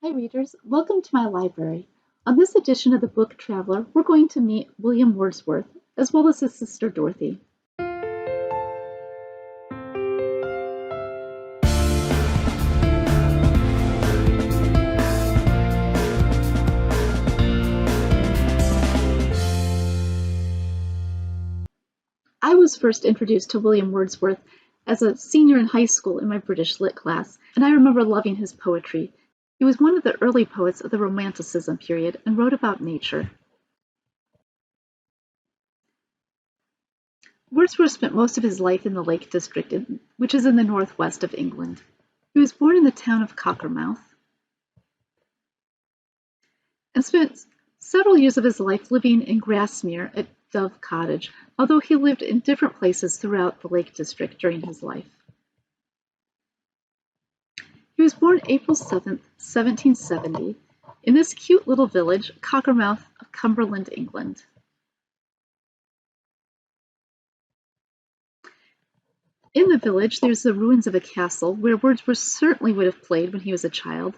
Hi readers, welcome to my library. On this edition of the Book Traveler, we're going to meet William Wordsworth, as well as his sister Dorothy. I was first introduced to William Wordsworth as a senior in high school in my British Lit class, and I remember loving his poetry. He was one of the early poets of the Romanticism period and wrote about nature. Wordsworth spent most of his life in the Lake District, which is in the northwest of England. He was born in the town of Cockermouth and spent several years of his life living in Grasmere at Dove Cottage, although he lived in different places throughout the Lake District during his life. He was born April 7th, 1770, in this cute little village, Cockermouth of Cumberland, England. In the village, there's the ruins of a castle where Wordsworth certainly would have played when he was a child,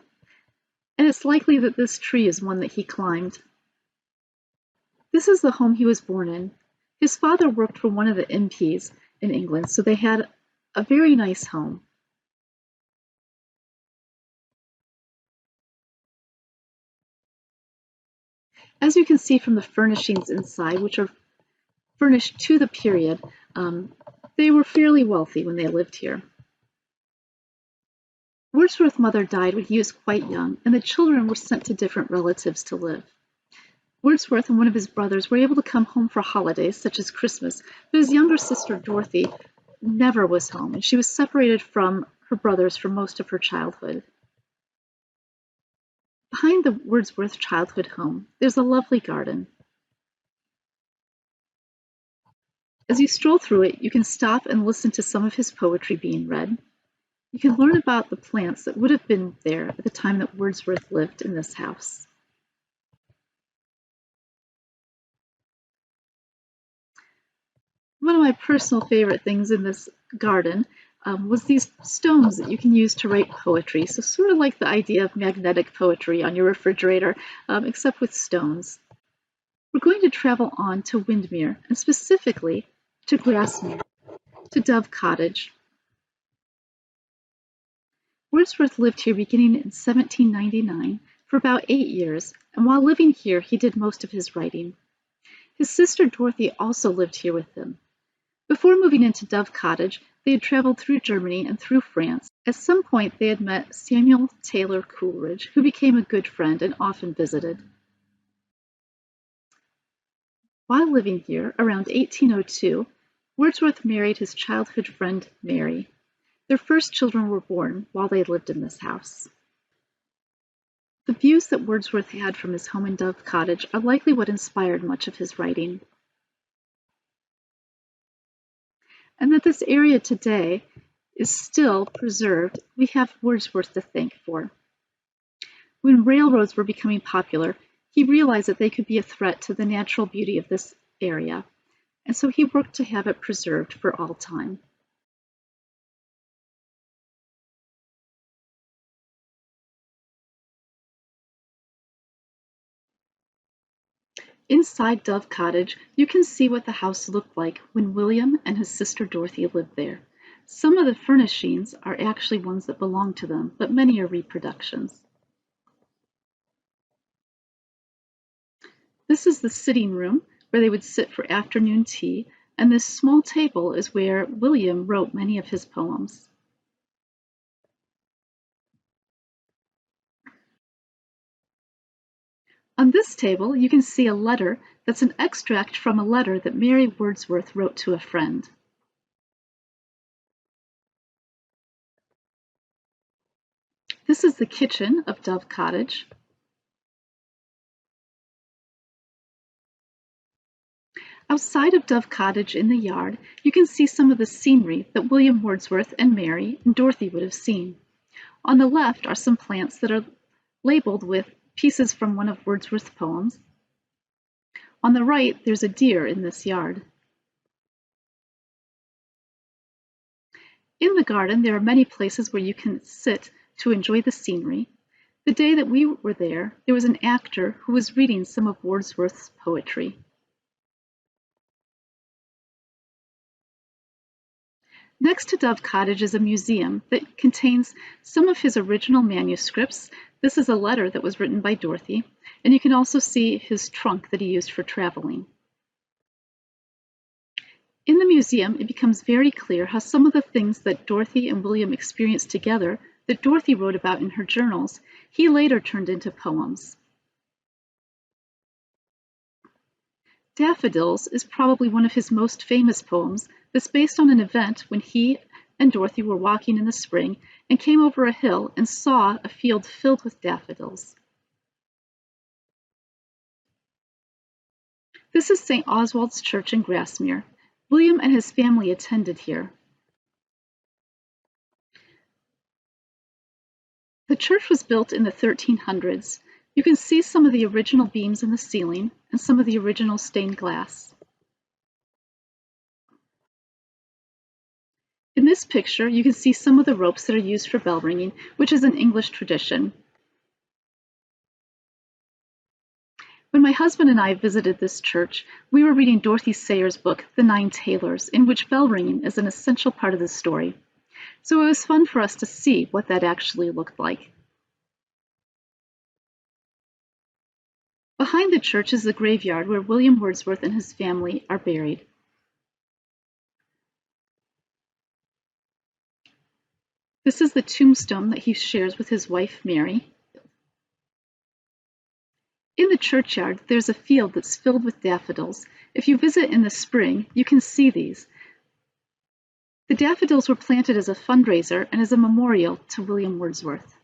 and it's likely that this tree is one that he climbed. This is the home he was born in. His father worked for one of the MPs in England, so they had a very nice home. As you can see from the furnishings inside, which are furnished to the period, they were fairly wealthy when they lived here. Wordsworth's mother died when he was quite young, and the children were sent to different relatives to live. Wordsworth and one of his brothers were able to come home for holidays, such as Christmas, but his younger sister Dorothy never was home, and she was separated from her brothers for most of her childhood. Behind the Wordsworth childhood home, there's a lovely garden. As you stroll through it, you can stop and listen to some of his poetry being read. You can learn about the plants that would have been there at the time that Wordsworth lived in this house. One of my personal favorite things in this garden was these stones that you can use to write poetry. So sort of like the idea of magnetic poetry on your refrigerator, except with stones. We're going to travel on to Windermere, and specifically to Grasmere, to Dove Cottage. Wordsworth lived here beginning in 1799 for about 8 years, and while living here, he did most of his writing. His sister Dorothy also lived here with him. Before moving into Dove Cottage, they had traveled through Germany and through France. At some point, they had met Samuel Taylor Coleridge, who became a good friend and often visited. While living here, around 1802, Wordsworth married his childhood friend Mary. Their first children were born while they lived in this house. The views that Wordsworth had from his home in Dove Cottage are likely what inspired much of his writing. And that this area today is still preserved, we have Wordsworth to thank for. When railroads were becoming popular, he realized that they could be a threat to the natural beauty of this area, and so he worked to have it preserved for all time. Inside Dove Cottage, you can see what the house looked like when William and his sister Dorothy lived there. Some of the furnishings are actually ones that belong to them, but many are reproductions. This is the sitting room where they would sit for afternoon tea, and this small table is where William wrote many of his poems. On this table, you can see a letter that's an extract from a letter that Mary Wordsworth wrote to a friend. This is the kitchen of Dove Cottage. Outside of Dove Cottage in the yard, you can see some of the scenery that William Wordsworth and Mary and Dorothy would have seen. On the left are some plants that are labeled with pieces from one of Wordsworth's poems. On the right, there's a deer in this yard. In the garden, there are many places where you can sit to enjoy the scenery. The day that we were there was an actor who was reading some of Wordsworth's poetry. Next to Dove Cottage is a museum that contains some of his original manuscripts. This is a letter that was written by Dorothy, and you can also see his trunk that he used for traveling. In the museum, it becomes very clear how some of the things that Dorothy and William experienced together that Dorothy wrote about in her journals, he later turned into poems. Daffodils is probably one of his most famous poems that's based on an event when he and Dorothy were walking in the spring and came over a hill and saw a field filled with daffodils. This is St. Oswald's Church in Grasmere. William and his family attended here. The church was built in the 1300s. You can see some of the original beams in the ceiling and some of the original stained glass. In this picture, you can see some of the ropes that are used for bell ringing, which is an English tradition. When my husband and I visited this church, we were reading Dorothy Sayers' book, The Nine Tailors, in which bell ringing is an essential part of the story. So it was fun for us to see what that actually looked like. Behind the church is the graveyard where William Wordsworth and his family are buried. This is the tombstone that he shares with his wife, Mary. In the churchyard, there's a field that's filled with daffodils. If you visit in the spring, you can see these. The daffodils were planted as a fundraiser and as a memorial to William Wordsworth.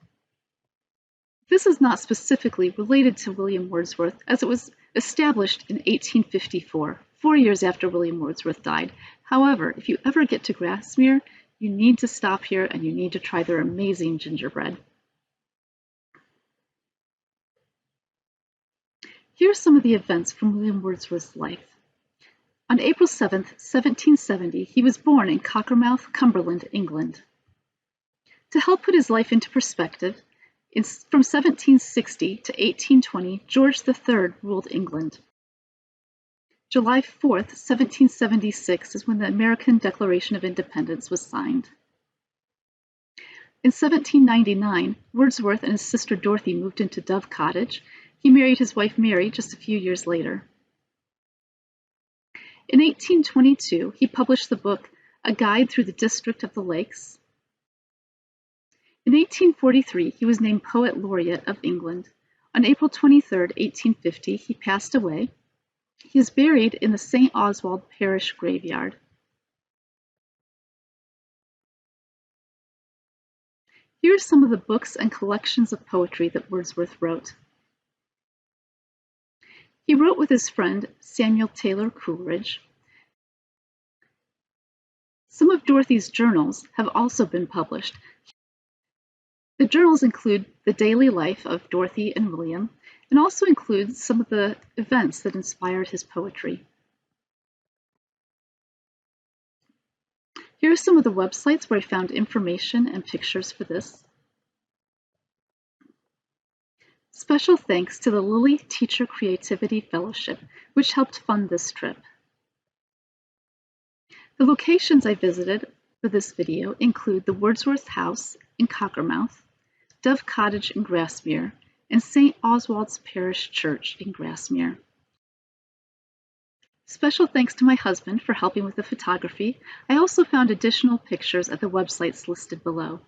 This is not specifically related to William Wordsworth, as it was established in 1854, 4 years after William Wordsworth died. However, if you ever get to Grasmere, you need to stop here and you need to try their amazing gingerbread. Here are some of the events from William Wordsworth's life. On April 7, 1770, he was born in Cockermouth, Cumberland, England. To help put his life into perspective, from 1760 to 1820, George III ruled England. July 4, 1776 is when the American Declaration of Independence was signed. In 1799, Wordsworth and his sister Dorothy moved into Dove Cottage. He married his wife Mary just a few years later. In 1822, he published the book A Guide Through the District of the Lakes. In 1843, he was named Poet Laureate of England. On April 23, 1850, he passed away. He is buried in the St. Oswald Parish graveyard. Here are some of the books and collections of poetry that Wordsworth wrote. He wrote with his friend Samuel Taylor Coleridge. Some of Dorothy's journals have also been published. The journals include the daily life of Dorothy and William, and also include some of the events that inspired his poetry. Here are some of the websites where I found information and pictures for this. Special thanks to the Lilly Teacher Creativity Fellowship, which helped fund this trip. The locations I visited for this video include the Wordsworth House in Cockermouth, Dove Cottage in Grasmere, and St. Oswald's Parish Church in Grasmere. Special thanks to my husband for helping with the photography. I also found additional pictures at the websites listed below.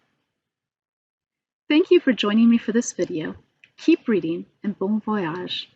Thank you for joining me for this video. Keep reading and bon voyage.